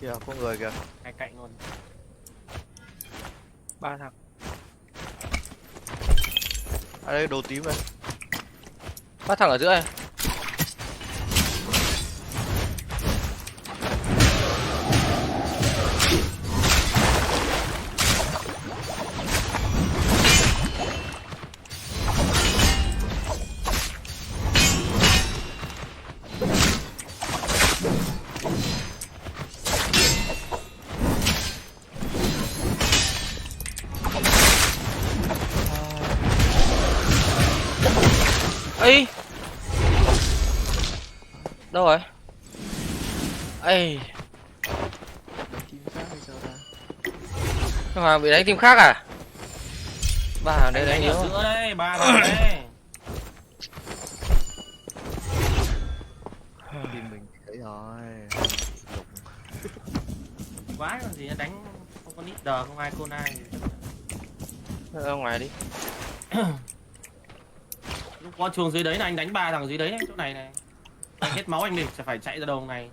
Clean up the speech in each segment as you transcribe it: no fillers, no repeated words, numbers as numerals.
Kìa, có người kìa. Hai cạnh luôn. 3 thằng. À đây đồ tím này. 3 thằng ở giữa này. Ê, đâu rồi? Ê, Team khác hay sao ta? thằng Hoàng bị đánh team khác à? Ba thằng đây đánh Đánh yếu. ở giữa đấy, ba thằng đấy. Team mình thấy rồi. Lục. Quá còn gì đánh không có leader, không ai cô ai. Ra ngoài đi. Lúc có chuồng dưới đấy là anh đánh ba thằng dưới đấy, chỗ này này. Anh hết máu anh đi, sẽ phải chạy ra đầu này.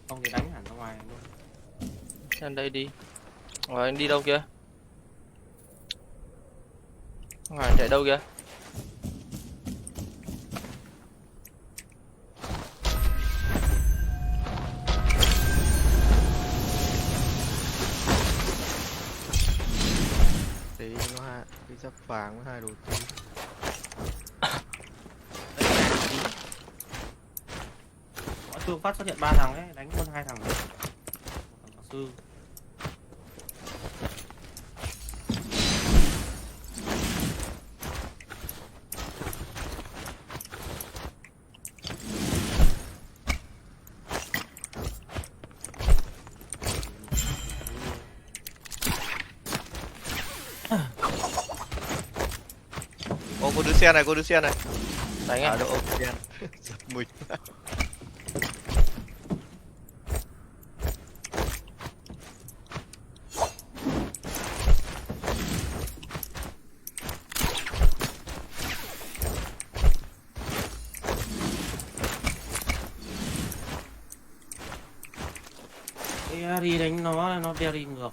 Không thì đánh hẳn ra ngoài luôn. Lên đây đi. Rồi anh đi đâu kia? Hoàng chạy đâu kia? Tí nó hai cái giáp vàng với hai đồ tím. Có phương phát xuất hiện ba thằng ấy, đánh luôn hai thằng đấy. Một thằng sư. Ô, có đứa xe này, có đứa xe này. Đánh À à? đâu, ô, đen. Giật mình. Đi đánh nó đeo đi ngược.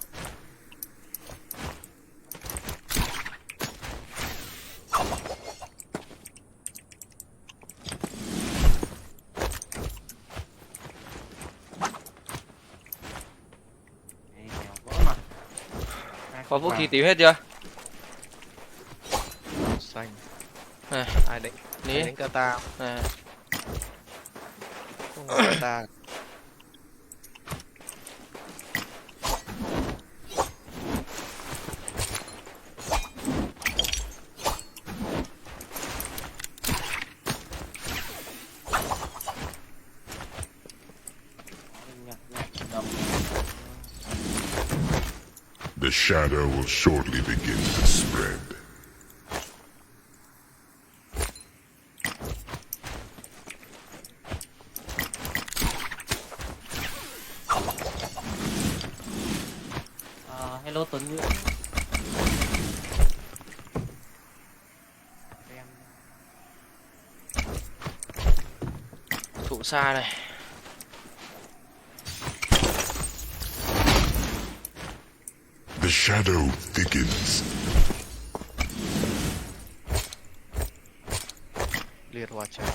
Có vũ khí tím hết chưa? Xanh. Này, Ai đánh? ní. Ai đánh kata không? Này, Không có kata. The shadow will shortly begin to spread. Hello Tuấn Nguyễn. thụ xa này. The shadow thickens. Liệt hòa chạm.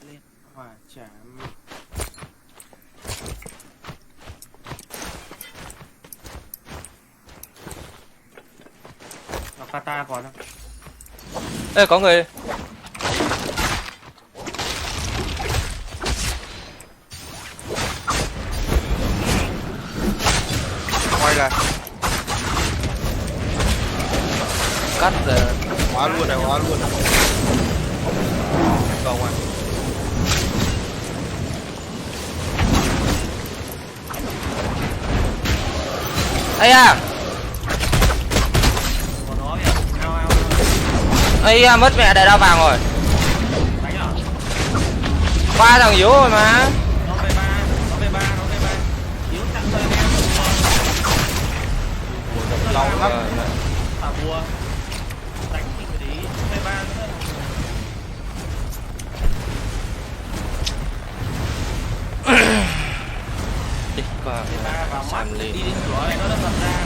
Lên hỏa chạm. Nó kata còn không? Ê, có người. Quay lại. Cắt rồi. Hóa luôn này, hóa luôn này. Vào ngoài. Ây à. Còn nó kìa. Ao. Ây à, mất mẹ đại đao vàng rồi. Đánh à? Ba thằng yếu rồi mà. Nó về ba. Yếu chặn rồi em. lâu lắm. Thả bùa đánh thì phải để ý hai ba nữa. Đi qua Hai ba vào mắt Sam đi lên. đến cửa này nó đập ra,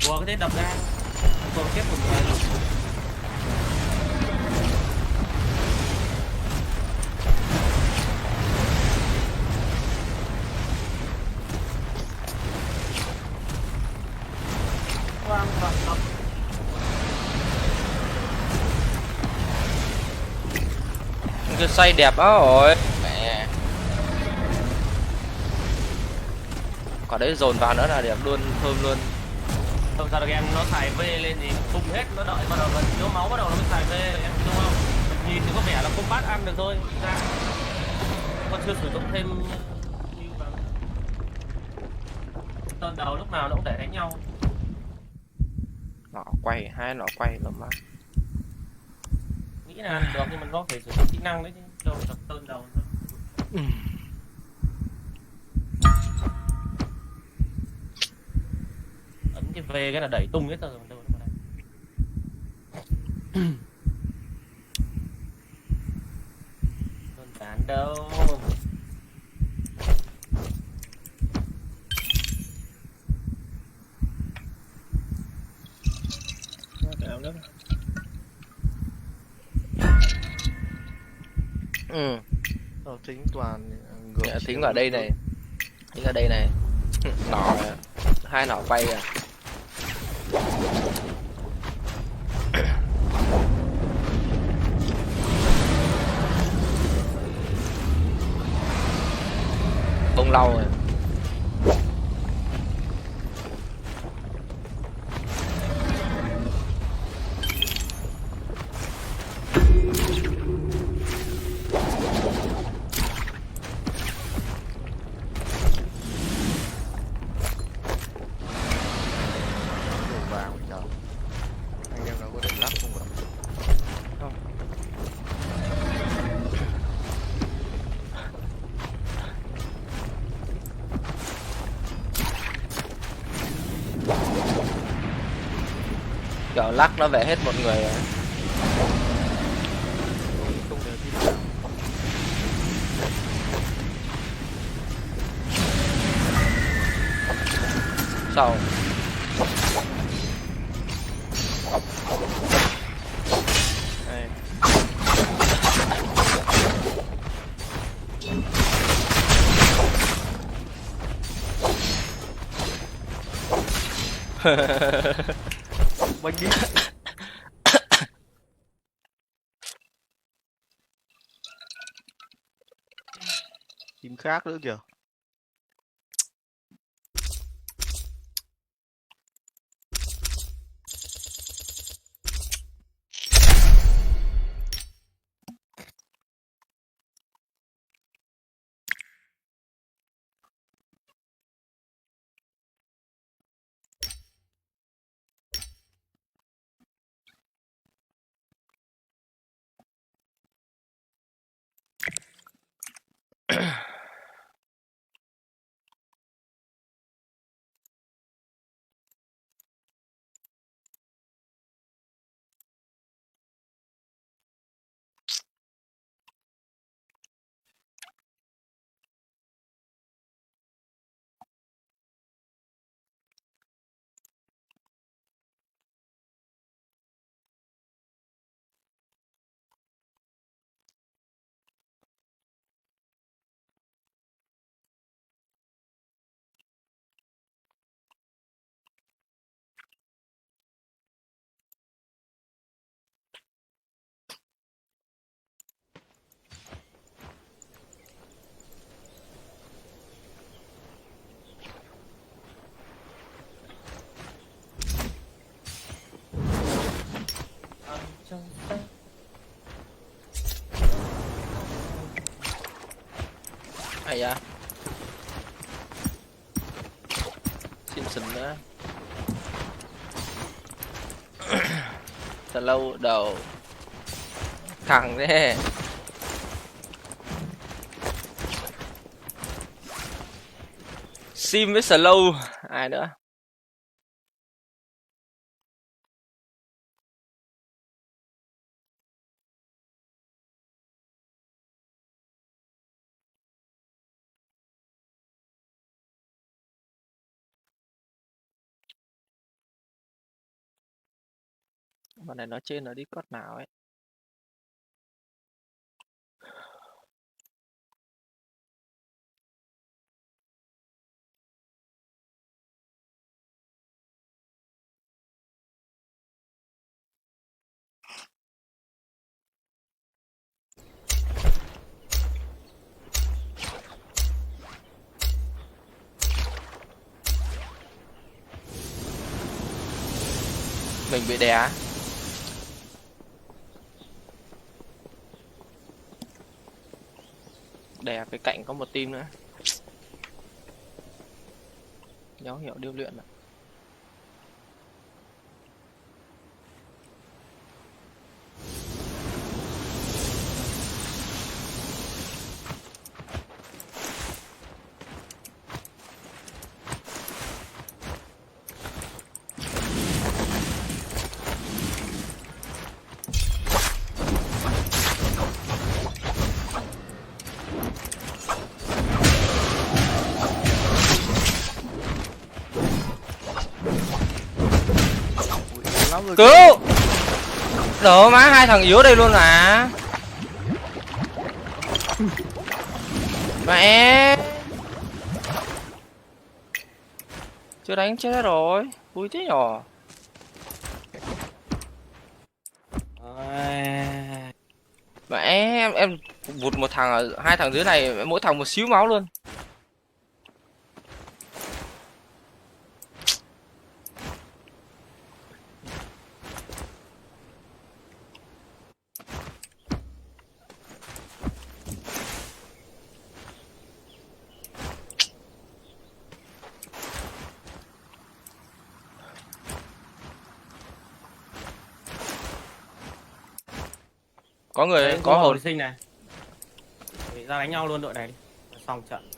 bùa cái thế đập ra, bùa chết một người. Quang vận động. Cái xoay đẹp đó rồi. Mẹ. Quả đấy dồn vào nữa là đẹp luôn, thơm luôn. Không sao được em, nó xài V lên thì bùng hết, nó đợi bắt đầu gần thiếu máu bắt đầu nó mới xài V, em đúng không? Mình nhìn thì có vẻ là combat ăn được thôi, ra con chưa sử dụng thêm như vào. Tân đầu lúc nào nó cũng để đánh nhau. Nó quay, hai nó quay lắm mà. Nghĩ là ăn được nhưng mình có phải sử dụng kỹ năng đấy chứ, đâu tập tân đầu nữa. Ấn cái V cái là đẩy tung hết rồi đâu nó đây. Đơn giản đâu. Ừ. Tính toàn ngược Dạ, chiều tính vào đây này. Tính ở đây này. Nỏ hai nỏ quay à. Bông lau rồi. đường vào trời. Anh em nào có định lắp không vậy? Không. Kiểu lắc nó về hết một người rồi. Không đều đi được. Sau. Đây. Bánh đi. Team khác nữa kìa. Ai da. Xin xịn nữa. Thật lâu đầu. Thằng thế. Sim với slow. Ai nữa? Mà này nó trên nó đi cốt nào ấy. Mình bị đè. Đè cái cạnh có một team nữa. Dấu hiệu điêu luyện ạ. Ui, yếu lắm rồi. Cứu! Đổ má hai thằng yếu đây luôn à. Mẹ. Chưa đánh chết rồi. Vui thế nhở. Mẹ em vụt một thằng ở hai thằng dưới này, mỗi thằng một xíu máu luôn. Có người Đấy, có hồn. hồi sinh này. Để ra đánh nhau luôn đội này đi. Xong trận.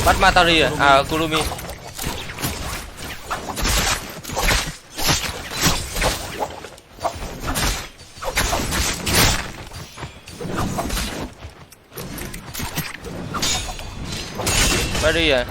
Bắt Matari à? À Kurumi. Bắt đi à?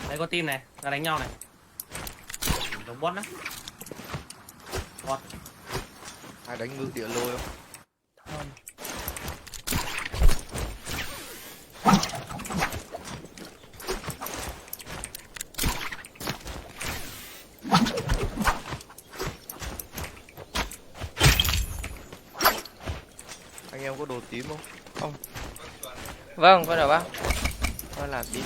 Đây có team này, ra đánh nhau này. Giống bot đó. Bot. Ai đánh ngược địa lôi không? Không. Anh em có đồ tím không? Vâng, vâng rồi bác. Nó làm tím.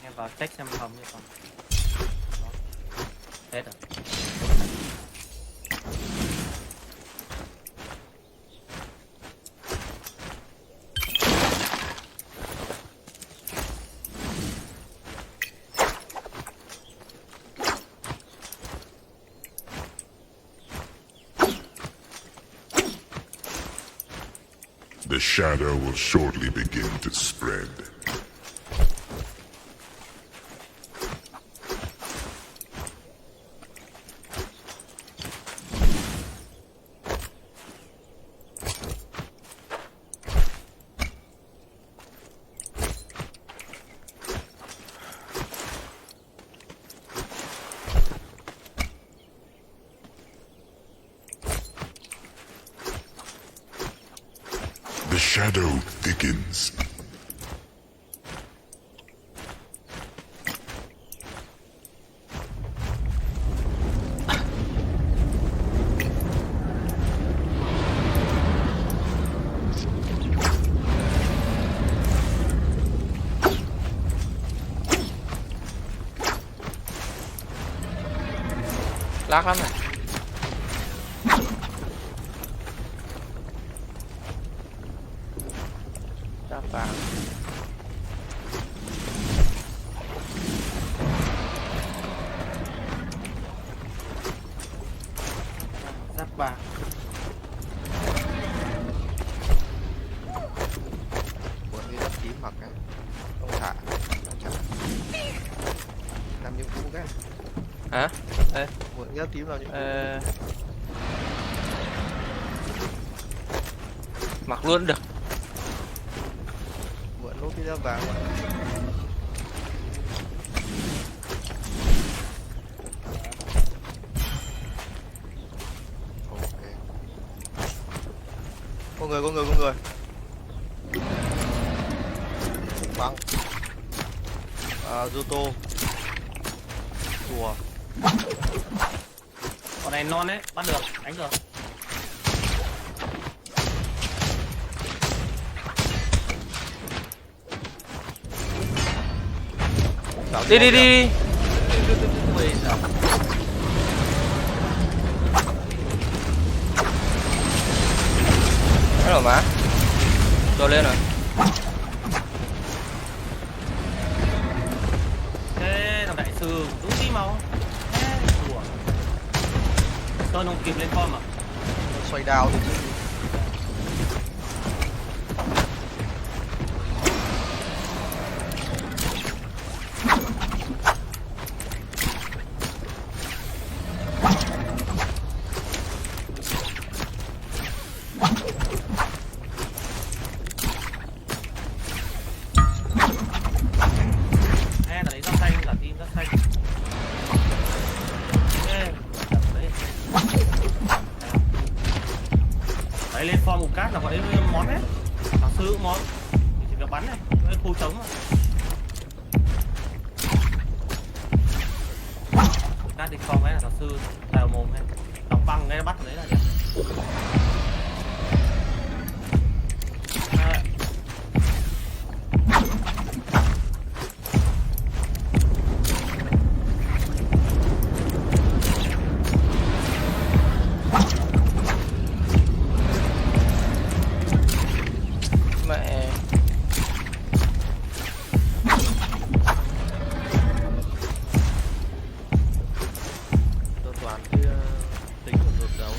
Em vào check xem hồng như không. Hết rồi. The shadow will shortly begin to spread. The shadow thickens. Lag lắm này. Giáp vàng. Giáp vàng. Muốn đi đắp tím mặc á. Không thả. Không thả. Làm nhiệm vụ cái. Hả? Ê. Muốn đi đắp tím làm nhiệm vụ. Mặc luôn được. Muốn nốt cái giáp vàng mà. Ok. Có người. Băng. Zoto. Rùa. Con này non đấy, bắt được, đánh được. Đi. Ui giời. Cái rồi má. Cho lên rồi. Thế thằng đại sư đúng tí máu. Thế đùa. Sơn không kịp lên form à? Xoay đao đi chứ. Thằng đấy giáp xanh, cả team giáp xanh. Thế, đấy. Đấy lên form một cát là bọn ấy món hết. Thằng sư cũng món. Chỉ việc bắn này, cái khu trống mà. Cát đi form ấy là thằng sư đào mồm hay. Đóng băng cái bắt đấy là đẹp. À. Mẹ. Tôi toàn kia tính một ngược đấu.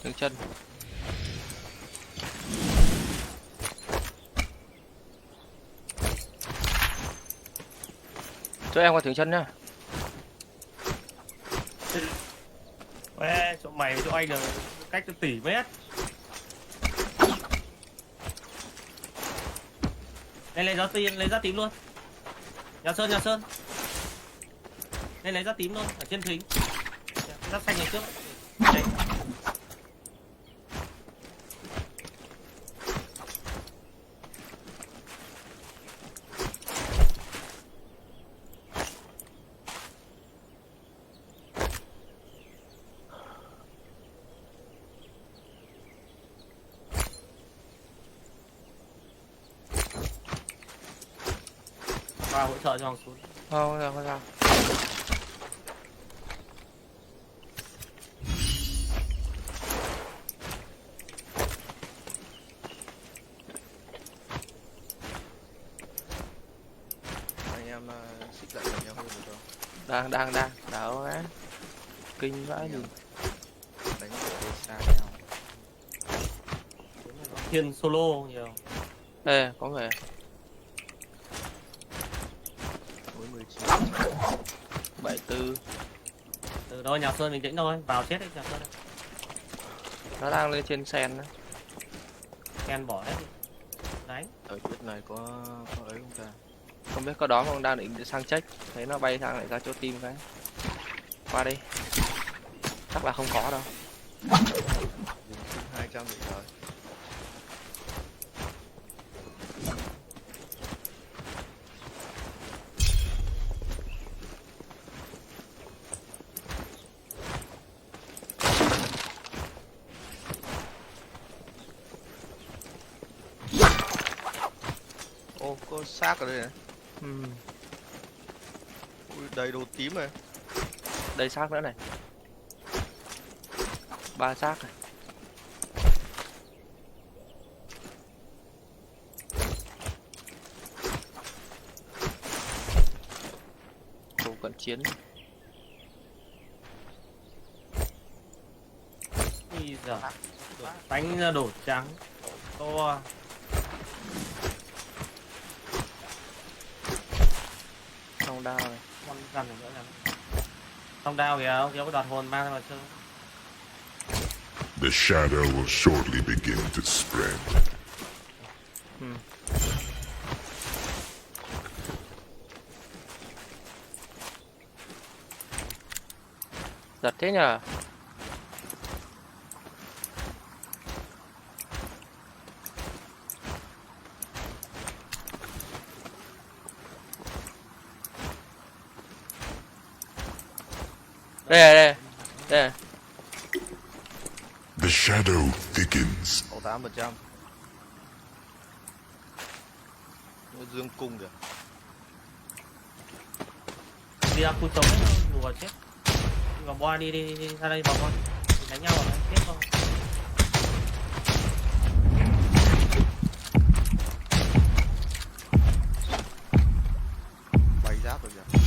Dừng chân. Cho em qua thử chân nhá. Ê, chỗ mày với chỗ anh là cách từ tỷ mét. Đây lấy ra tím luôn. Nhà Sơn. Đây lấy ra tím luôn ở trên thính. Ra xanh này trước. Đây. Hỗ trợ cho Hoàng xuống. Không sao. Anh em xích lại gần nhau hơn được không? Đang đảo á. Kinh vãi gì. Đánh ở xa nhau. Thiên solo nhiều. Ê, có vẻ. Với 19. 74. Từ đó nhà Sơn bình tĩnh thôi, vào chết đấy nhà Sơn. Nó đang lên trên sen đó. Ken bỏ hết đi. Đánh. Ở chỗ này có ấy không ta? Không biết có đó không, đang định sang check. Thấy nó bay sang lại ra chỗ team cái. Qua đi. Chắc là không có đâu. Dùng 200 vậy rồi. Ô, có xác ở đây này. Ui, đầy đồ tím này. Đây xác nữa này. 3 xác này. Không cận chiến. Bây giờ đánh ra đổ trắng to. Không đao này. Con rằn nữa là không đao kìa, ông có đoạt hồn mang ra mà chơi. The shadow will shortly begin to spread. Giật thế nhờ. Đây. The shadow thickens. 8%. Nó dương cung kìa. Đi ra khu trống ấy, đùa vào chết. Đi vào boa đi ra đây vào con. Đánh nhau rồi, chết không? Bay giáp rồi kìa.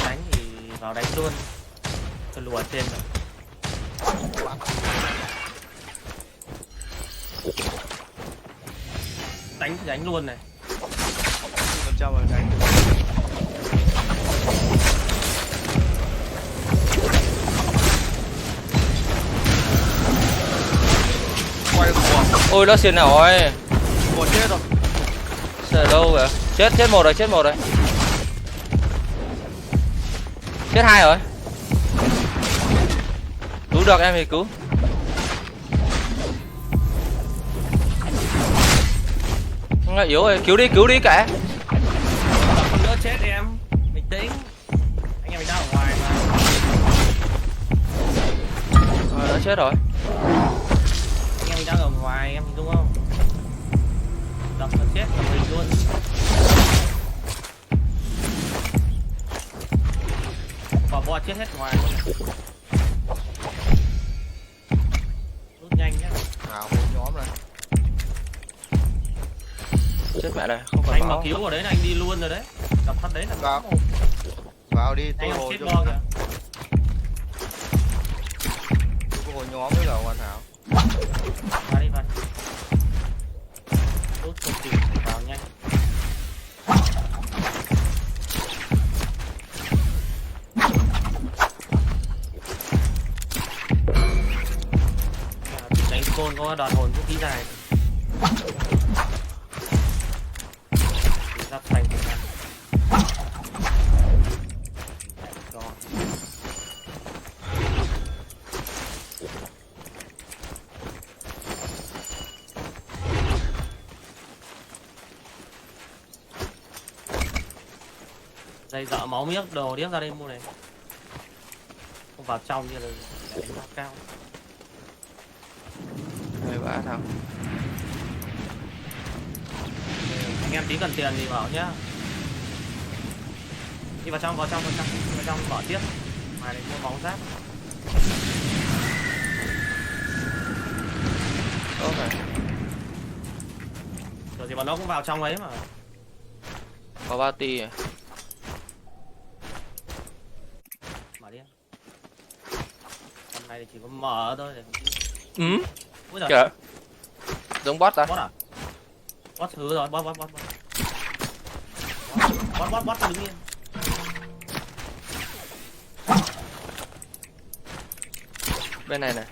Đánh thì vào đánh luôn. Cho lùa trên rồi. Đánh thì đánh luôn này. 100% rồi đánh được. Quay của. Ôi nó xuyên rồi. Của chết rồi. Sợ đâu kìa. Chết một rồi. Chết 2 rồi. Cứu được em thì cứu. Nó yếu rồi, cứu đi cả. Con nữa chết em. Bình tĩnh. Anh em mình đang ở ngoài mà. Nó chết rồi. Anh em mình đang ở ngoài, em đúng không? Đập nó chết là mình luôn. Quả bò chết hết ngoài luôn này. Rút nhanh nhá. Nào, một nhóm này. Chết mẹ này, không còn Anh mà máu. cứu vào đấy là anh đi luôn rồi đấy. Đập phát đấy là Vào. một. Vào đi, tôi Anh hồi chết cho. bo kìa. Tôi hồi nhóm với cả hoàn hảo. Vào đi. Rút không kịp vào nhanh. hồn, có đoàn hồn vũ khí dài. Giáp xanh của em. Đó. Đây dợ máu miếc đồ điếc ra đây mua này. Không vào trong như là để nó cao. 23 thằng. Anh em tí cần tiền thì bảo nhá. Đi vào trong bỏ tiếp. Mà để mua bóng giáp. Tốt rồi. Rồi thì bọn nó cũng vào trong ấy mà. Có bao ti à? Mở đi. Con này thì chỉ có mở thôi để. Úi giời. Kìa. Giống bot ra. Bot à? Bot thứ rồi, bot. Bot đứng yên. Bên này này.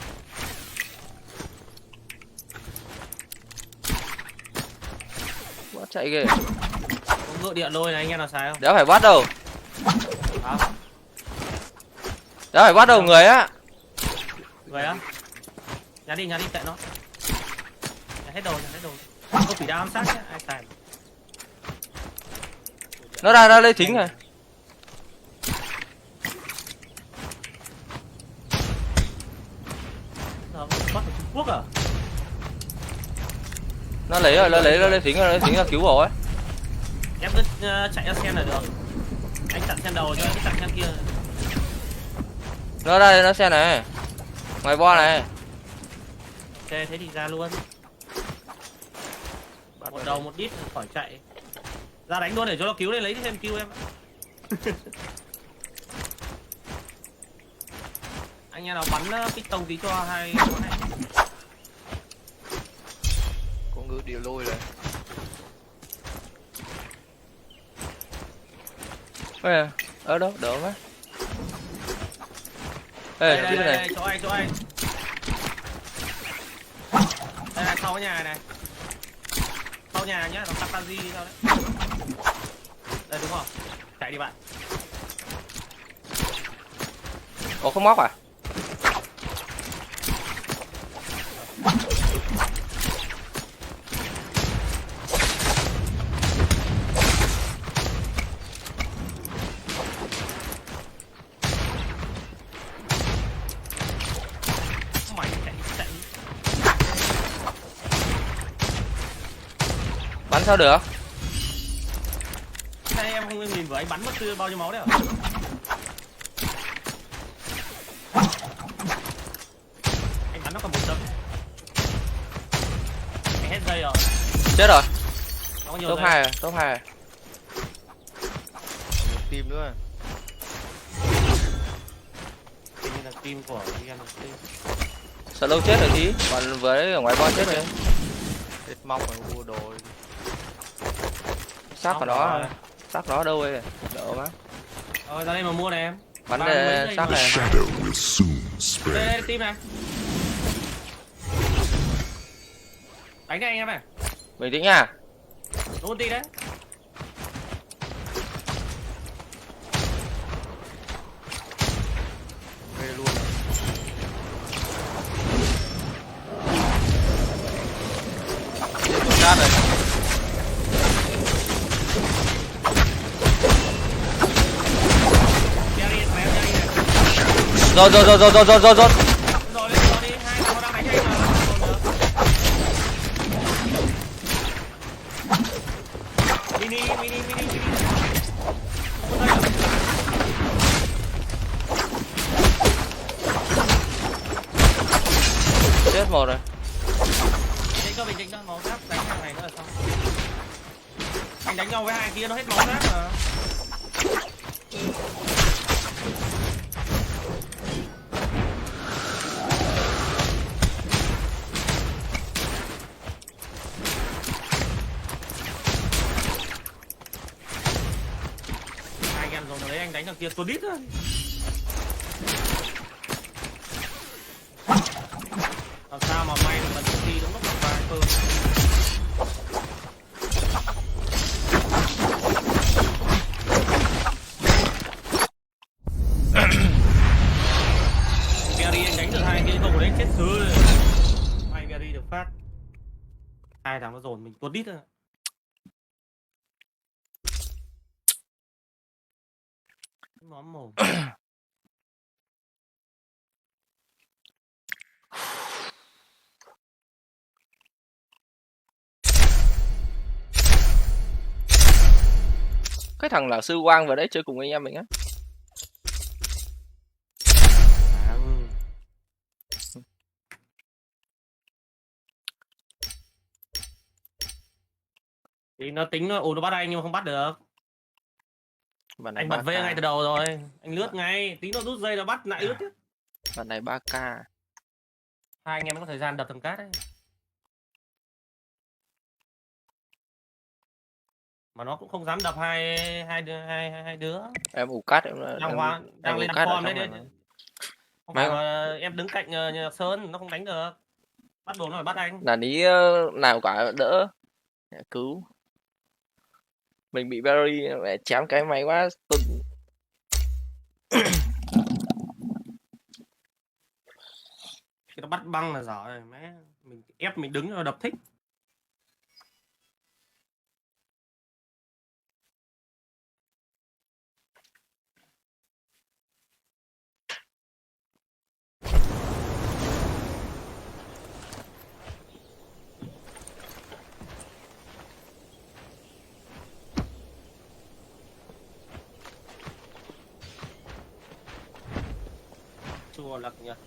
Bot chạy ghê. Có ngựa điện lôi này anh em nào xài không? Đéo phải bắt đâu. Hả? Đéo phải bắt đầu người á. Người á? Nhà đi kệ nó. Nhà hết đồ. Có quỷ đao ám sát nhá, ai xài. Nó ra lấy thính rồi. Bot ở Trung Quốc à? Nó lấy thính là cứu rồi. Em cứ chạy ra sen là được. Anh chặn sen đầu cho anh chặn sen kia. Nó ra đây nó xe này. Ngoài bo này. Ok thế thì ra luôn. Một đầu một đít khỏi chạy. Ra đánh luôn để cho nó cứu lên lấy thêm cứu em. Anh em nào bắn piston tí cho hai con này. Con ngựa địa lôi này. Ở đâu đỡ quá. Ê, Đây, này. đây, chỗ anh. Đây là sau nhà này. Sau nhà nhá, nó Takaji sao đấy. Đây đúng không? Chạy đi bạn. Ủa không móc à? Mày chạy. Bắn sao được? Đây em không nhìn vừa anh bắn mất bao nhiêu máu đấy à? Anh bắn nó còn 1 tấm. Anh hết dây rồi. Chết rồi. Nó có nhiều Top dây. 2 rồi, top 2 rồi. Một team nữa. Hình như là team của Ian team. Sợ lâu chết rồi tí. Còn vừa đấy ở ngoài bo chết rồi. Hết mong mà mua đồ. Xác của nó. Xác nó đâu rồi? Đỡ má. Rồi ra đây mà mua này em. Bắn Ba mươi đây giây xác mà. The này. shadow will soon Đây, spread. đây team này. Đánh này anh em này. Bình tĩnh nha. Đúng một tí đấy. Về luôn. Sát rồi. Đeo đi, mày đeo đi này. Rồi. Rồi đi, hai thằng nó đang đánh anh mà. Mini. Không có dây à? Chết một rồi. Bình tĩnh cho máu giáp đánh thằng này nữa là xong. Anh đánh nhau với hai kia nó hết máu giáp mà. Hai anh em dùng đấy anh đánh thằng kia tuột đít thôi. Làm sao mà may được dồn mình tuột đít thôi. Móm mồm. Cái thằng là sư quang vào đấy chơi cùng anh em mình á. Thì nó tính nó bắt anh nhưng mà không bắt được. Bản này Anh bật 3K. V ngay từ đầu rồi. Anh lướt ngay, tí nó rút dây nó bắt lại lướt tiếp. Bản này 3K. Hai anh em có thời gian đập thằng cát đấy. Mà nó cũng không dám đập hai đứa. Em ủ cát em Đang lên ủ cát ở form trong đấy. này. Không Mấy phải mà em đứng cạnh Nhật Sơn nó không đánh được. Bắt buộc nó phải bắt anh. Là ní nào cả đỡ cứu. Mình bị Barry mẹ chém cái máy quá tuần. Khi nó bắt băng là giỏi rồi, mẹ mình ép mình đứng rồi đập thích. Chùa Lạc Nhật.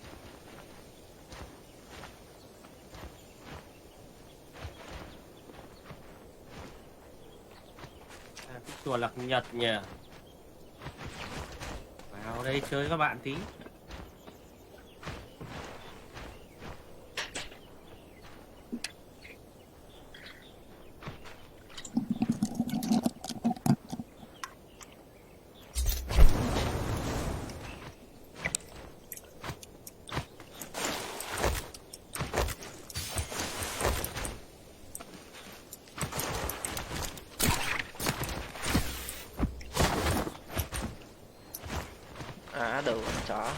Cái chùa Lạc Nhật nhỉ. Vào đây chơi các bạn tí. Đầu con chó.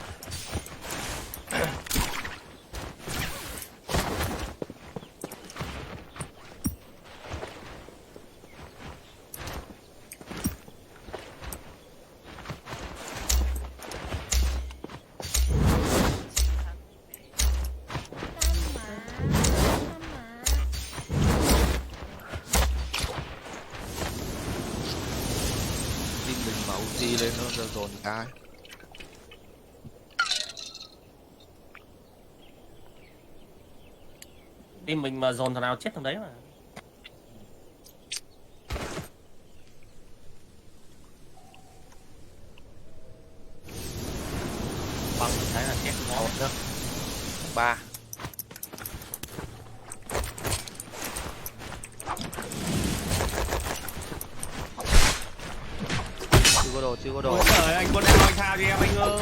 Team mình mà ulti lên nó giờ dồn cái. Team mình mà dồn thằng nào chết thằng đấy mà. Băng thấy là chết nó nữa. 3. Chưa có đồ. Ôi trời, anh con em anh tha cho em anh ơi.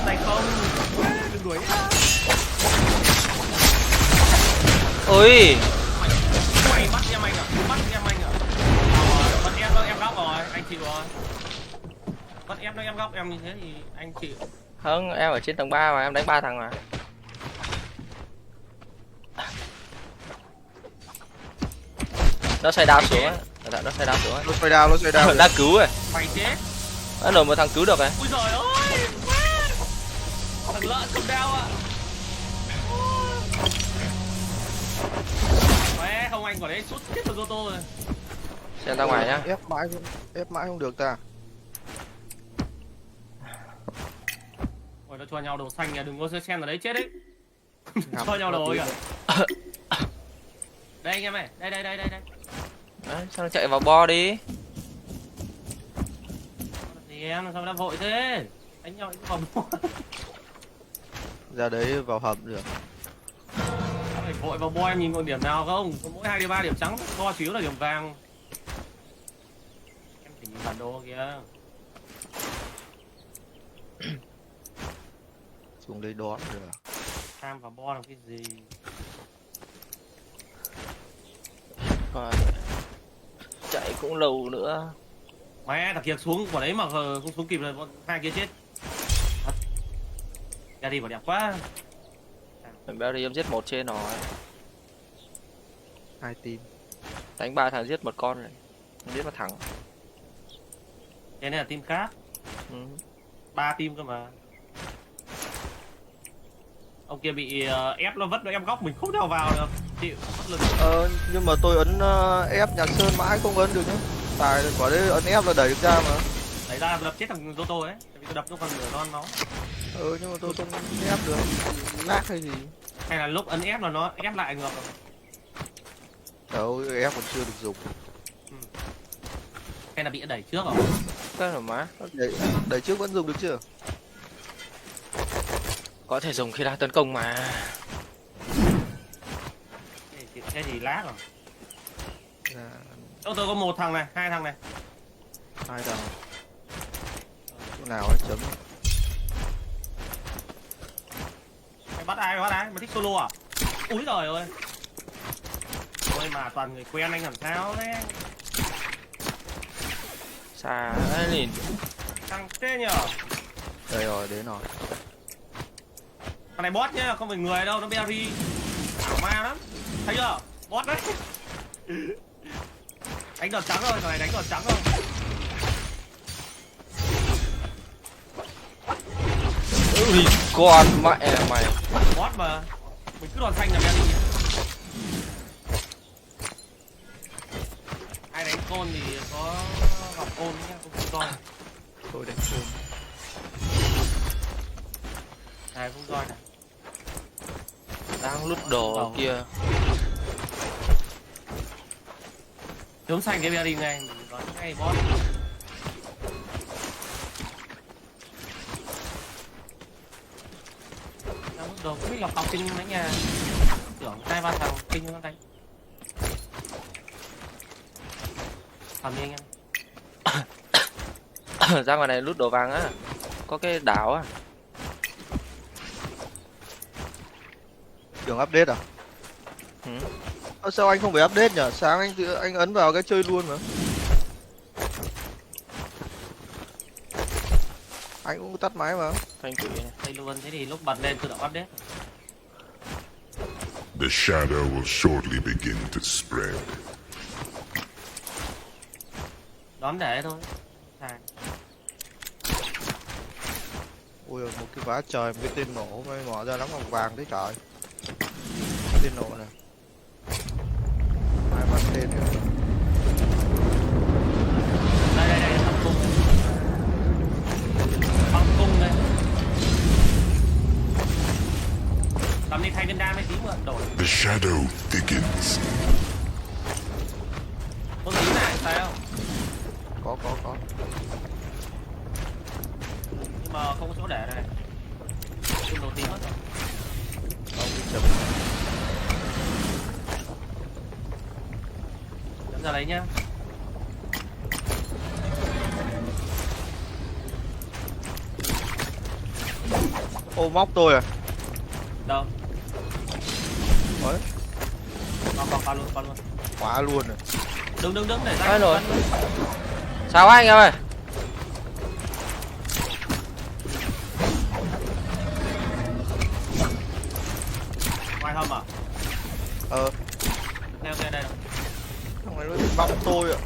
Tay không. Đừng đuổi. Ôi. Mày bắt em anh à? Bắt em anh à? Bắt em góc rồi, anh chịu rồi. Bắt em góc em như thế thì anh chịu. Không, em ở trên tầng 3 mà em đánh 3 thằng mà. Nó xoay đao xuống á. Nó xoay đao xuống á. Nó xoay đao. Đã cứu rồi. Mày chết. Nó nổi một thằng cứu được rồi. Ui giời ơi. Thằng lợn không đau ạ. Mẹ không anh quả đấy sút chết được ô tô rồi. Xem ra ngoài nhá. Ép mãi không được ta. Ôi nó cho nhau đồ xanh kìa, đừng có xem ở đấy chết đấy. Cho nhau đồ kìa. Đây anh em ơi, đây. Đấy, sao nó chạy vào bo đi. Thì em sao đã vội thế? Đánh nhau vào bo. Ra đấy vào hầm được. Phải vội vào bo em nhìn còn điểm nào không? Có mỗi 2 3 điểm trắng, bo xíu là điểm vàng. Em chỉ nhìn bản đồ kìa. Xuống đây đón được. Tham vào bo làm cái gì? Rồi. Chạy cũng lâu nữa. Mẹ thằng kia xuống quả đấy mà không xuống kịp là bọn hai kia chết. Thật. Ra đi bảo đẹp quá. Mình béo đi em giết một trên rồi. 2 team. Đánh 3 thằng giết một con này. Giết một thằng. Cái này là team khác. Ừ. 3 team cơ mà. Ông kia bị ép nó vất nó em góc mình không nào vào được. Chịu mất lực. Nhưng mà tôi ấn ép Nhạc Sơn mãi không ấn được nhá. Tài quả đấy ấn ép là đẩy được ra mà. Đẩy ra đập chết thằng Toto ấy. Tại vì tôi đập nó còn nửa non máu. Nhưng mà tôi không ép được. Lag hay gì. Hay là lúc ấn ép là nó ép lại ngược rồi. Đâu, ép còn chưa được dùng. Hay là bị đẩy trước rồi. Cái là má. Đẩy trước vẫn dùng được chưa? Có thể dùng khi đang tấn công mà. Cái gì lát rồi. Dạ. Tôi có 1 thằng này, 2 thằng này. 2 thằng. Chỗ nào ấy chấm. Mày bắt ai? Mày thích solo à? Úi giời ơi. Ôi mà toàn người quen anh làm sao đấy. Xa đấy nhìn. Thằng thế nhở. Đây rồi, đến rồi. Thằng này bot nhá, không phải người đâu, nó berry. Ảo ma lắm. Thấy chưa? Bot đấy. Đánh đợt trắng rồi, thằng này đánh đợt trắng rồi. Ui, con mẹ mày. Bot mà. Mình cứ đòn xanh là berry. Ai đánh côn thì có gặp côn nhá, không roi. Tôi đánh côn. Ai không roi này. Đang lút đồ kia. Chống xanh cái berry này, mình có ngay bot. Đang lúc đầu không biết lọc học kinh đánh nhà. Tưởng 2-3 thằng kinh nó đánh. Làm đi anh em. Ra ngoài này lút đồ vàng á. Có cái đảo á. Tưởng update à? Sao anh không phải update nhỉ? Sáng anh ấn vào cái chơi luôn mà. Anh cũng tắt máy mà. Thanh thủy này. Đây luôn, thế thì lúc bật lên tự động update. The shadow will shortly begin to spread. Đón để thôi. Thằng. Ui một cái vá trời, một cái tên nổ mới ngỏ ra lắm bằng vàng đấy trời. Tên nổ này. Hai bắn tên kìa. Đây, băng cung. Băng cung đây. Tầm đi thay viên đam mấy tí mượn đổi. The shadow thickens. Con tí này sao? Có. Nhưng mà không có chỗ để này. Cung đầu tí mất rồi. Ông đi chấm. Chấm ra lấy nhá. Ô móc tôi à? Đâu? Đấy, Con luôn. quá luôn rồi. Đứng để ra. Ai rồi? Sao anh em ơi? Ngoài hầm à? Ok đây. Thằng này nó băm tôi ạ.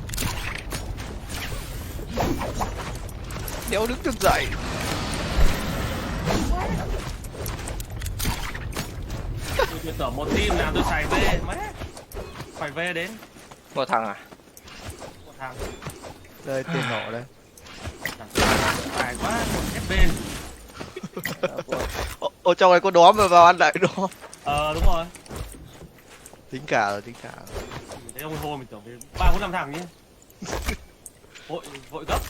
Đéo đứng được dậy. Tôi tưởng một team nào tôi xài về mấy. Phải về đến Một thằng à? một thằng. Đây tên nổ đây. Phải quá, ép bên. Ô trong này có đóm mà vào ăn lại đóm. Đúng rồi. Tính cả rồi. Thế ông hô mình tưởng về 3-4-5 thằng nhé. Vội gấp.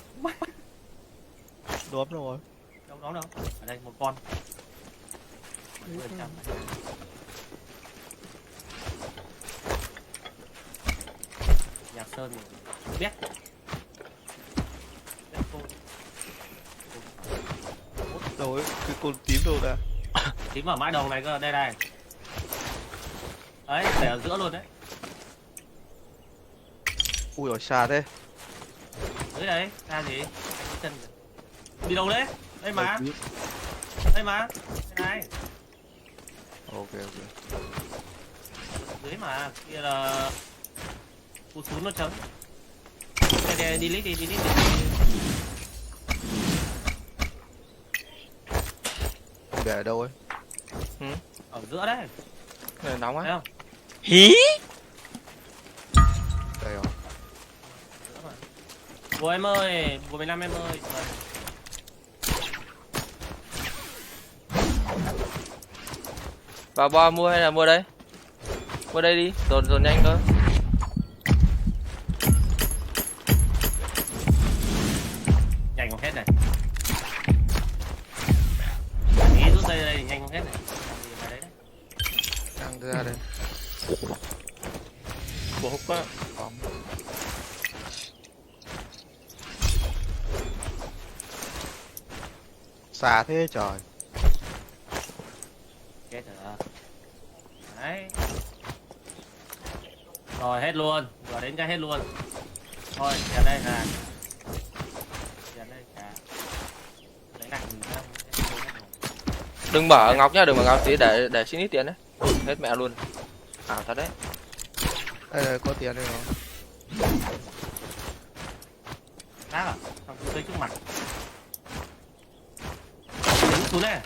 Đóm rồi. Đâu. Ở đây một con. 10%. Nhạc Sơn biết. Rồi cái con tím đâu ra. Tím ở mãi đầu này cơ, đây. Đấy, để ở giữa luôn đấy. Ui rồi xa thế. Dưới đấy, ra gì? Chân. Đi đâu đấy? Đây mà. Đây này. Ok. dưới mà kia là cú xuống nó trống. Đây đi lít đi. Để ở đâu ấy? Ở giữa đấy. Này nóng Thấy á. không? Hí. Đây rồi. Giữa mà. Bùa em ơi, bùa 15 em ơi. Rồi. Vào bo mua hay là mua đây? Mua đây đi, dồn nhanh thôi. Nhanh không hết này. Nghĩ rút dây đây nhanh không hết này. Làm gì vào đấy đấy. Đang ra đây. Bộ hút á. Bóng. Xa thế trời. Chết rồi. Đấy. Rồi hết luôn, vừa đến cái hết luôn. Thôi, ra đây là. Ra đây cả. Lấy nặng mình ra. Đừng mở ngọc nhá, đừng mở ngọc tí để xin ít tiền đấy. Hết mẹ luôn. Ảo thật đấy. Đây có tiền đây rồi. Đáp à? Không tới trước mặt. Đứng xuống này.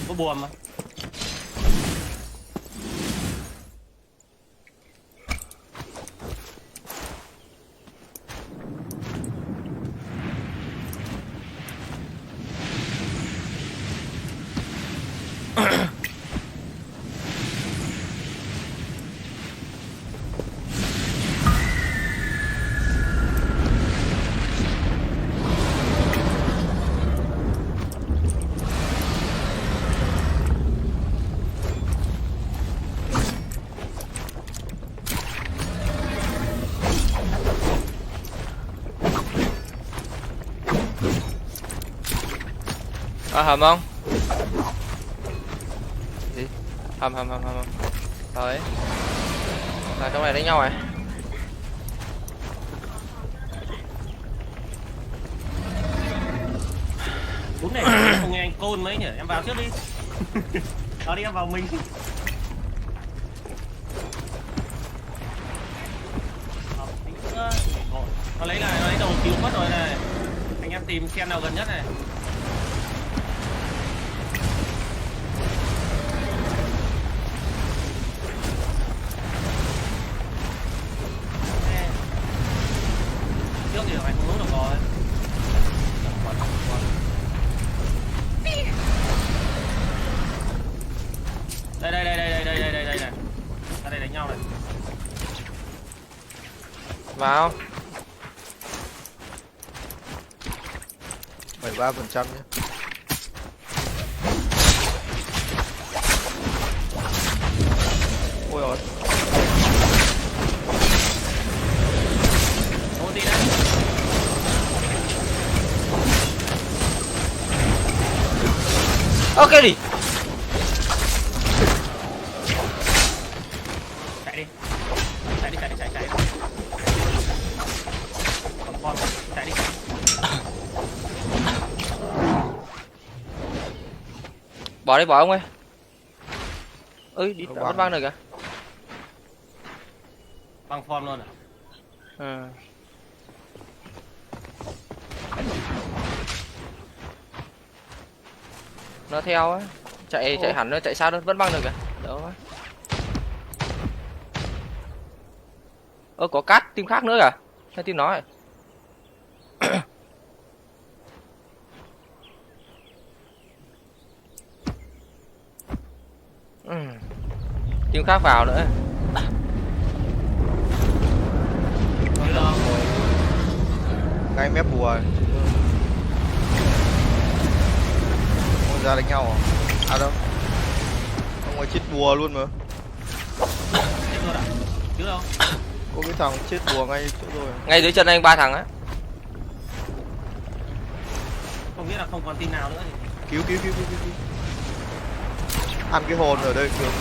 Có buồm mà. Hầm không? Gì? Hầm. Đấy. Là trong này đánh nhau này. Đúng này, không nghe anh côn mấy nhỉ? Em vào trước đi. Đó đi em vào mình. Nó lấy đầu cứu mất rồi này. Anh em tìm xem nào gần nhất này. Trước thì anh không nút được rồi. Đây này. Ra đây đánh nhau này. Vào. 73% nhé. Ôi rồi. Ô tí đấy. Ok đi. Chạy đi. Chạy. Con chạy đi. Bỏ ông ơi. Ơi đi Nó vẫn văng được kìa. Băng form luôn à? Ừ. Nó theo á, chạy hẳn nó chạy sao đó vẫn băng được kìa. Đỡ quá. Có cát team khác nữa kìa. Hay team nó. Team khác vào nữa. Ngay mép bùa. Ôi, ra đánh nhau à? À đâu? Ông ấy chết bùa luôn mà. Chết luôn à? Chứ đâu? Có cái thằng chết bùa ngay chỗ rồi. Ngay dưới chân anh 3 thằng á. Không biết là không còn team nào nữa thì. Cứu. Ăn cái hồn ở đây được.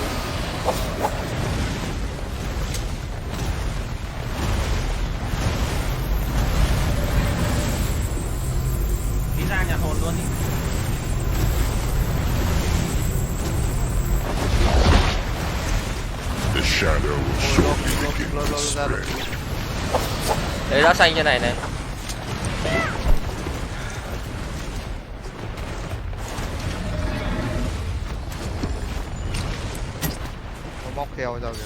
Đi ra nhà hồn luôn đi. The shadow lôi ra được. Đấy đá xanh trên này này. Nó móc theo ra kìa.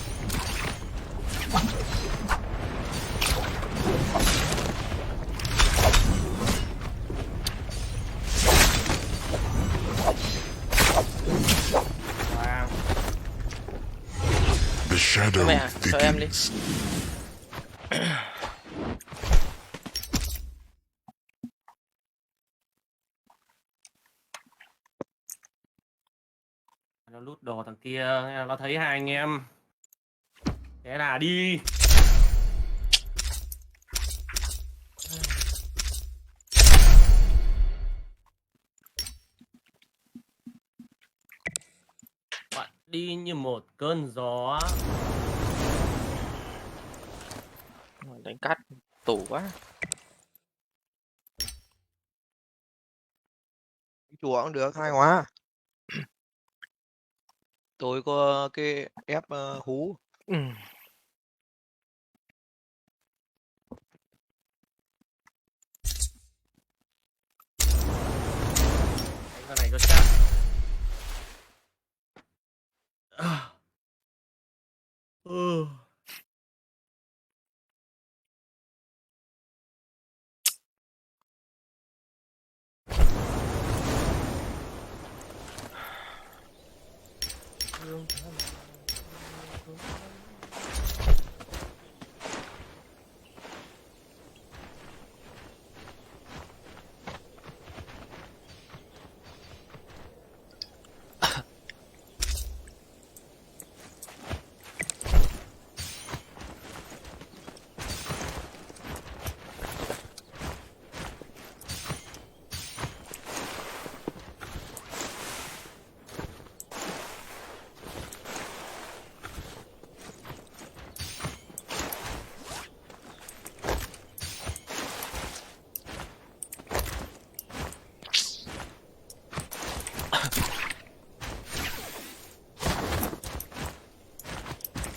Wow. The shadow Mẹ, cho em đi. thickens. Nó lút đồ thằng kia, nó thấy hai anh em. Thế là đi. Bạn đi như một cơn gió. Đánh cắt tủ quá. Chùa cũng được, hay quá. Tôi có cái ép hú. Ừ. Cái này cho chắc. Ừ.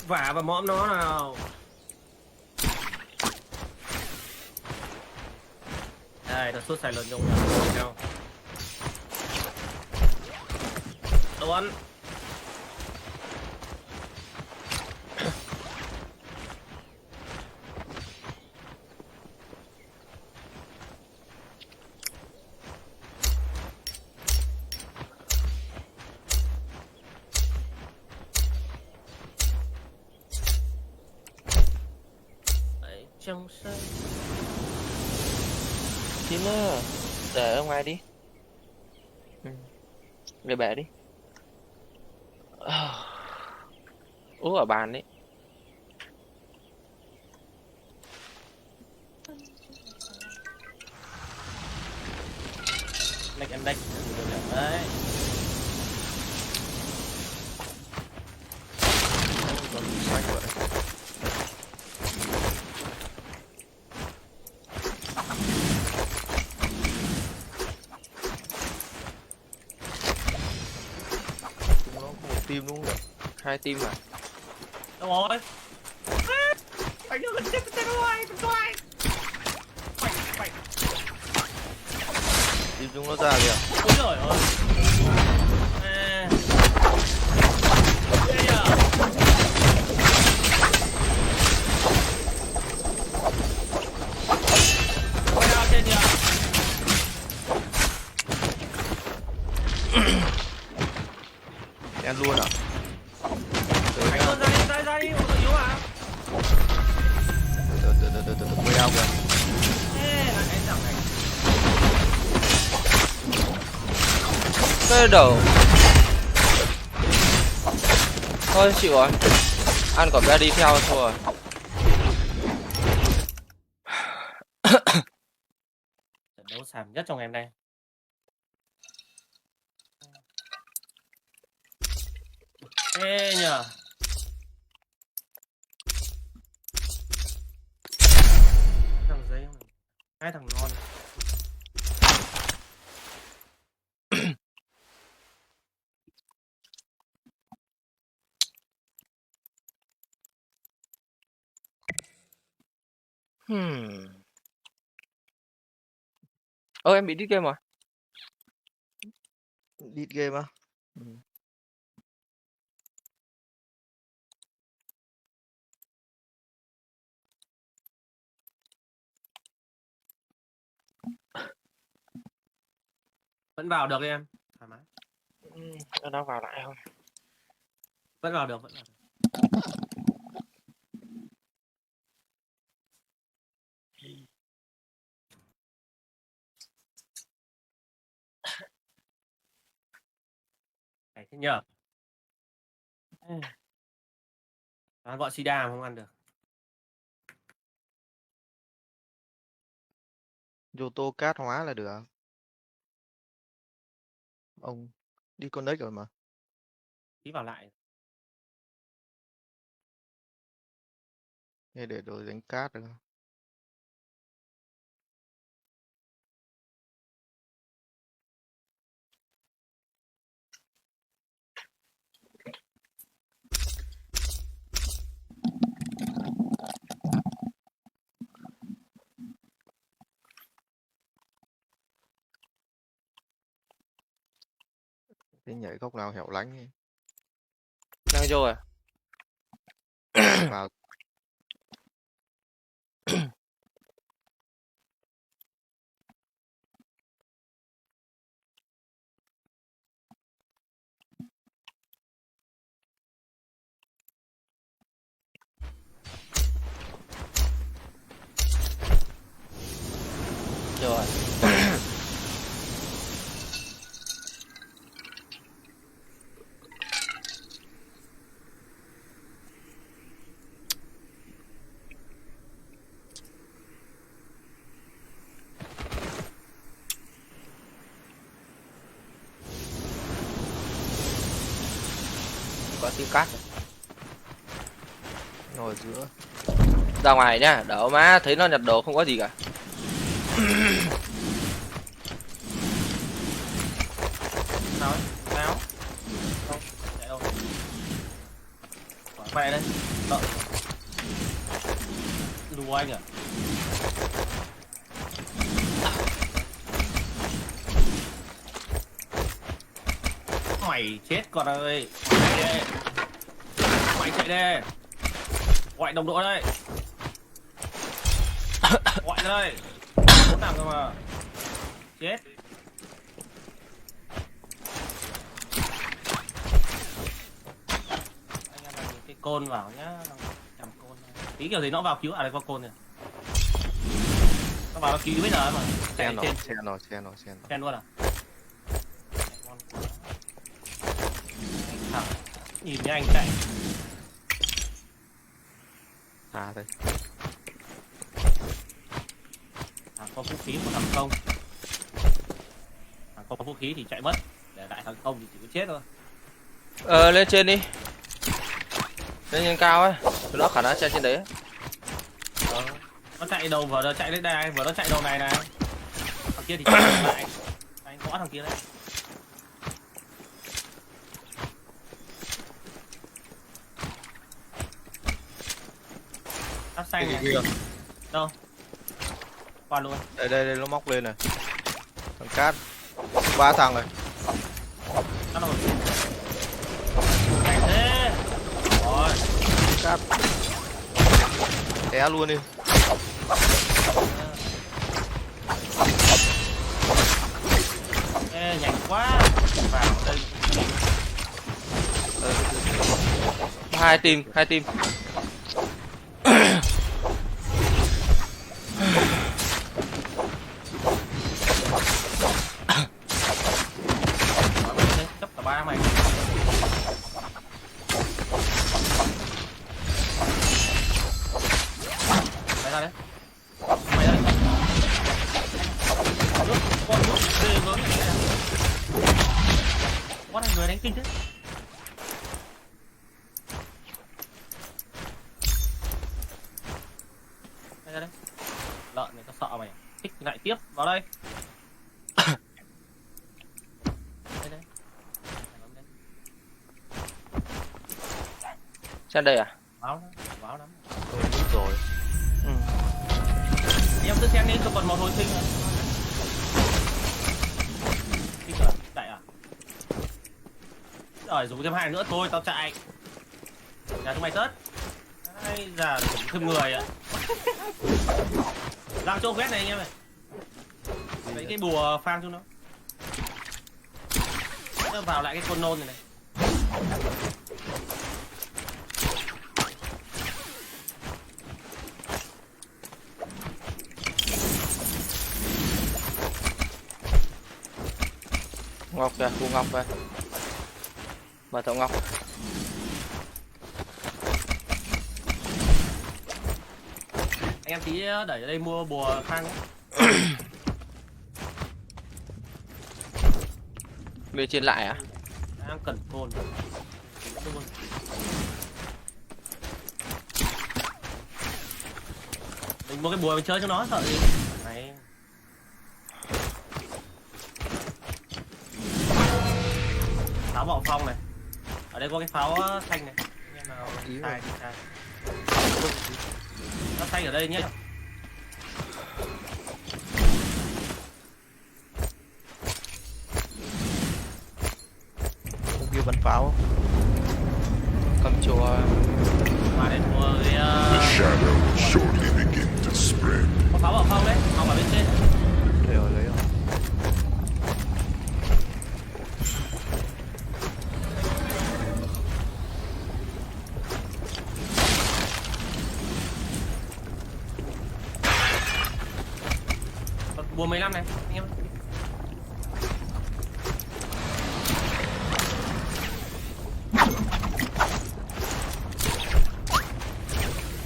Vả vào mõm nó nào. Đây, nó sút xài lợn nhung nhau. Đón. Trong sân. Chín nữa. Để ở ngoài đi. Ừ. Để bẻ đi. Ú ở bàn đấy. Lệch em đánh. Đấy. Còn xanh vậy. Chúng nó có một team đúng không nhỉ? 2 team à? Đâu rồi? Anh ơi, chết rồi, Quay. Team chúng nó ra kìa. Ôi trời ơi. À. Đây à. Quay ra trên kìa. Em luôn à? Anh ơi, ra đi, một yếu à? Từ quay out kìa. Ê, là cái thằng này. Cái đầu. Thôi chịu rồi. Ăn quả bé đi theo thôi rồi. Trận đấu xàm nhất trong em đây. Ê nhờ. Thằng giấy không? Hai thằng ngon. Ơ em bị đít game rồi. Đi game á. Ừ. Vẫn vào được em, thoải mái. Nó đang vào lại không? Vẫn vào được, vẫn vào được. Đấy, thế nhờ. Gọi sida mà không ăn được. Vô tô cát hóa là được. Ông đi con đấy rồi mà. Tí vào lại. Nghe để đồ đánh cát được. Thế nhảy góc nào hẻo lánh ấy. Đang vô à? Vào. Rồi. Có tiếng cát rồi. Ngồi giữa. Ra ngoài nhá, đỡ má thấy nó nhặt đồ không có gì cả. Nào ấy, nào. Không, chạy đâu. Khỏe đây. Đợi. Lùa anh à. Mày chết con ơi. Mày chạy đi. Gọi đồng đội đây. Gọi đây. Không làm cơ mà. Chết. Anh em làm cái côn vào nhá. Chầm côn. Tí kiểu gì nó vào cứu. À đây có côn này. Nó vào nó cứu bây giờ mà. Xe nó, xe nó, xe nó, xe nó. Chen luôn à? Thằng nhìn như anh chạy. À đây. Thằng có vũ khí của thằng không. Thằng có vũ khí thì chạy mất. Để lại thằng không thì chỉ có chết thôi. Lên trên đi. Lên trên cao ấy. Tụi nó khả năng chạy trên đấy. Nó chạy đầu vừa nó chạy đến đây, vừa nó chạy đầu này này. Thằng kia thì chạy lại. Anh gõ thằng kia đấy. Tắt xanh này. Đâu? Qua luôn. Đây đây đây nó móc lên này. Thằng cát. 3 thằng rồi. Tắt rồi. Này thế. Rồi. Cát. Té luôn đi. Ê, nhanh quá. Vào đây. Hai team. Chấp cả ba mày. Mày ra đấy. Mày ra đấy. Con nước ghê gớm này. Con này người đánh kinh thế. Mày ra đấy. Lợn này tao sợ mày. Thích lại tiếp vào đây. Đây đây. Sang đây à? Báo lắm. Tôi biết rồi. Em cứ xem đi, tôi còn một hồi sinh nữa. Sinh rồi, chạy à? Rồi, dùng thêm 2 nữa thôi, tao chạy. Nhà chúng mày tớt. Ai già, thêm người ạ. Đang chỗ quét này anh em này. Lấy cái bùa farm cho nó. Nó vào lại cái con nôn này này. Ngọc kìa, khu Ngọc kìa. Bà Thậu Ngọc. Anh em tí đẩy ở đây mua bùa khang. Về trên lại à? Đang cần cồn. Mình mua cái bùa mình chơi cho nó sợ gì. Này. Pháo bạo phong này. Ở đây có cái pháo xanh này. Anh em nào xài thì xài. Nó xanh ở đây nhé. Không kêu bắn pháo. Cầm chùa. Mà để mua cái The shadow will shortly begin to spread. có pháo bạo phong đấy, phong ở bên trên. Lấy rồi, lấy rồi. Bùa 15 này, anh em.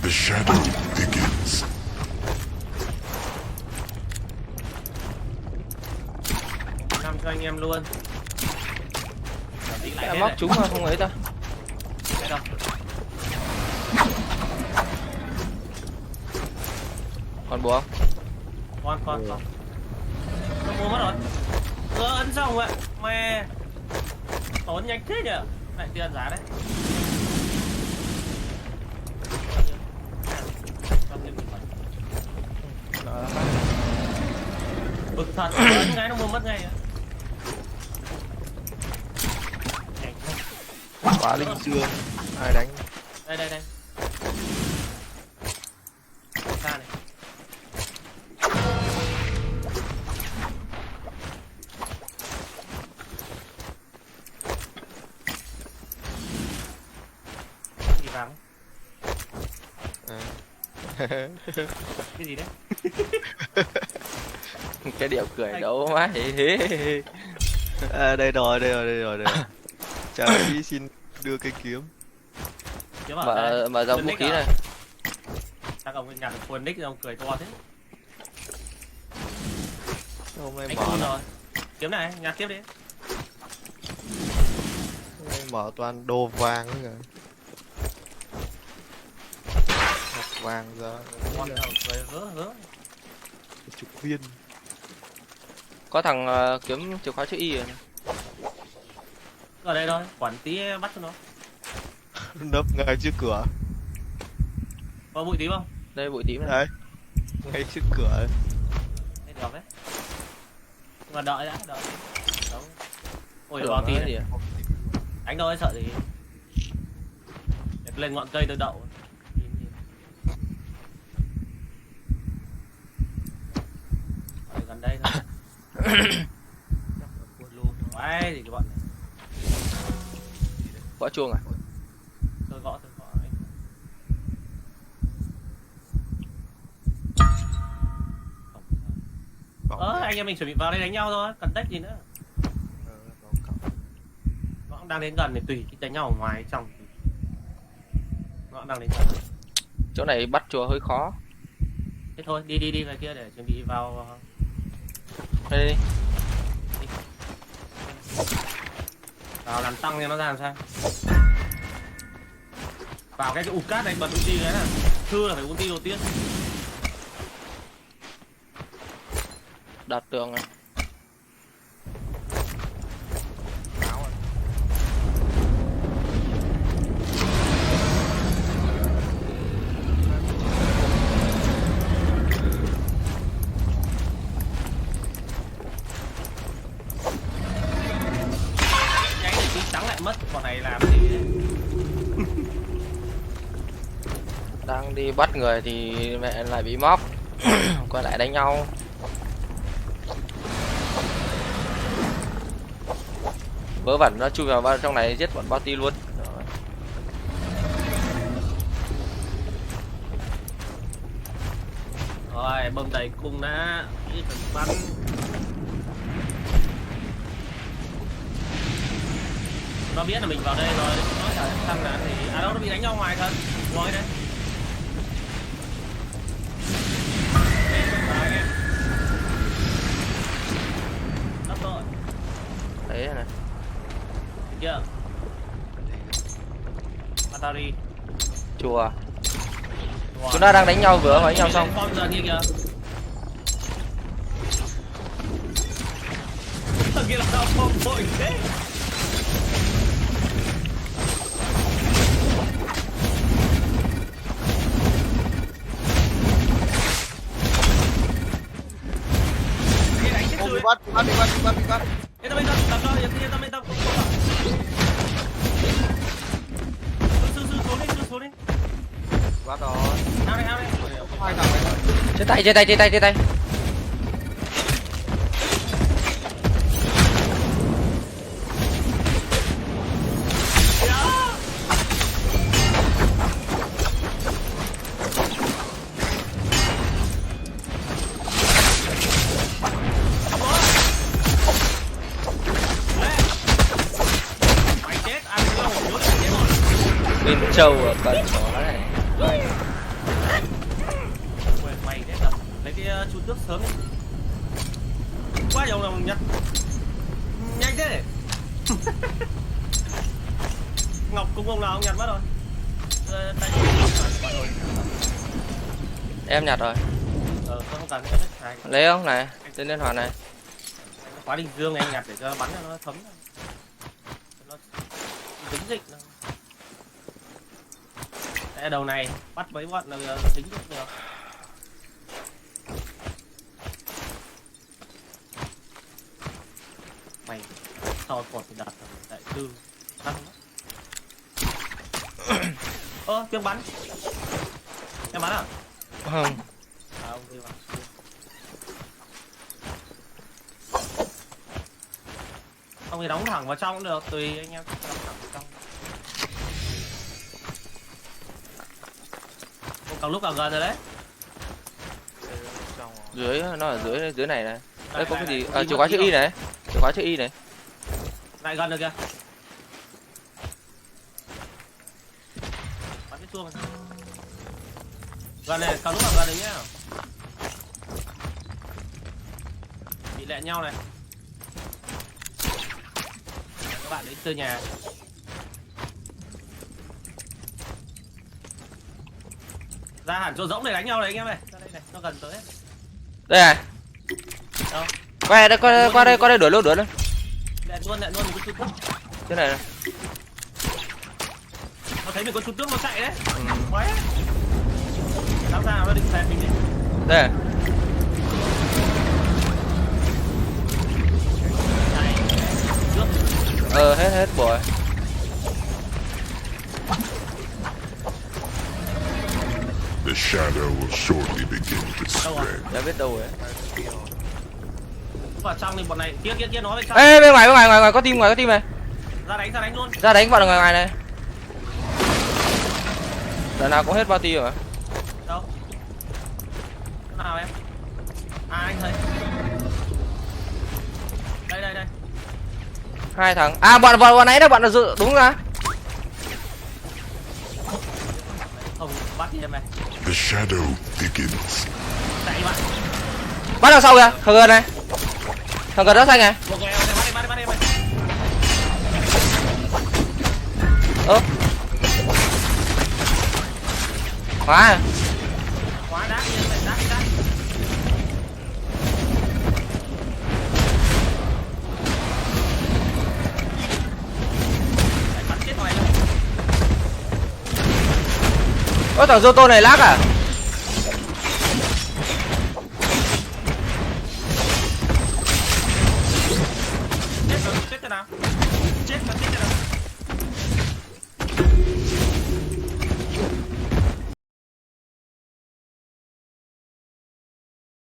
The shadow begins. Làm cho anh em luôn. Đã móc chúng mà không ấy ta. Còn búa không? Con. Nó mua mất rồi. Ấn xong vậy. Mẹ. Tốn nhanh thế nhỉ? Lại tiền giá đấy. Bực thật, ấn cái nó mua mất ngay. Quá linh xương. Ai đánh? Đây. Xa này. Gì vàng? À. Cái gì đấy? cái điệu cười đâu má. À, đây rồi. Chào Phi xin đưa cái kiếm. Kiếm ở đây. Mở rộng vũ khí này. Chắc ông nhặt được quần nick ông cười to thế. Hôm nay Anh mở cool rồi. Kiếm này, nhặt tiếp đi. hôm nay mở toàn đồ vàng nữa kìa. Ngọc vàng ra. Con đầu cười hứa. Chục viên. Có thằng kiếm chìa khóa chữ Y rồi này. Ở đây thôi, quản tí bắt cho nó. Nấp ngay trước cửa. Có bụi tí không? Đây bụi tím này. Đấy. Ngay trước cửa. Đây được đấy. Nhưng mà đợi đã, đợi. Đâu. Ôi Tưởng vào tí nó này. gì à? Đánh thôi sợ gì. Để lên ngọn cây tôi đậu. Ở gần đây thôi. Quay gì các bạn này. Gõ chuông à? Tôi gõ anh. Anh em mình chuẩn bị vào đây đánh nhau thôi, cần tách gì nữa. Nó cũng đang đến gần thì tùy cái đánh nhau ở ngoài trong. Nó cũng đang đến gần. Chỗ này bắt chùa hơi khó. Thế thôi, đi về kia để chuẩn bị vào. Đây đi. Vào làm tăng cho nó ra làm sao. Vào cái ụt cát này bật ulti cái này. Thư là phải ulti đầu tiên. Đặt tường này. đi bắt người thì mẹ lại bị móc. Quay lại đánh nhau. Vớ vẩn nó chui vào trong này giết bọn bounty luôn. Rồi bơm đầy cung đã cái phần bắn. Nó biết là mình vào đây rồi, nó chả thằng là thì đâu nó bị đánh nhau ngoài thân nói đấy. Đắp rồi Đấy này. kia Atari Chùa. Chúng ta đang đánh nhau vừa mới đánh nhau xong. con giờ như kìa. Thằng kia là sao không vội thế. Bị bắt. Yên tâm, tập cho, yên tâm. Sư xuống đi. Bắt rồi. Ao đây. Hai thằng này. Trên tay. Mày chết, ăn cái lồng nước chết rồi. Bên châu ở cận nó này. Quên mày đấy tập. Lấy cái chú tước sớm đi. Quá nhiều lòng nhặt. Nhanh thế. Ngọc cung ông nào ông nhặt mất rồi. Tay rồi. Em nhặt rồi. Không cần cái này. Lấy không này, tên liên hoàn này. Quá đình dương anh nhặt để cho bắn cho nó thấm. Nó dính dịch. Đây đầu này bắt mấy bọn là dính được. Mày sau cột thì đặt đại tư ăn. Tiếng bắn. Em bắn à? Không. Ông kia bắn. Ông thì đóng thẳng vào trong cũng được, tùy anh em đóng thẳng vào trong. Càng lúc càng gần rồi đấy. Dưới nó ở dưới này này. Đây có cái gì? Chìa khóa chữ Y này. Chìa khóa chữ Y này. Lại gần được kìa. Bắn cái chuông này. Gần này, càng lúc càng gần đấy nhá. Bị lẹ nhau này. Các bạn đến từ nhà. Ra hẳn chỗ rỗng để đánh nhau này anh em này. Ra đây này, nó gần tới. Đây này. Đâu? Qua đây đuổi luôn. Lẹ luôn mình có chút tước. Thế này này. Nó thấy mình có chút tước nó chạy đấy. Quái. Làm sao nó định phép mình đi. Đây. Này. Tước. Hết bồi. The shadow will shortly begin to spread. Đã biết đâu rồi. Vào trong thì bọn này kia nó bên trong. Ê bên ngoài có team này. Ra đánh luôn. Ra đánh bọn ngoài này. Lần nào cũng hết bounty rồi. Đâu? Chỗ nào em? Anh thấy. Đây. Hai thằng. Bọn nãy đó bọn là dự đúng ra. Không bắt đi em này. The shadow thickens. Chạy bạn. Bắt đằng sau kìa, thằng gần này. Thằng gần đó xanh này. Một người bắt đi em. Khóa. Quá đá đi em đá. Bắn chết mày luôn. Thằng Zoto này lag à? Chết rồi nào.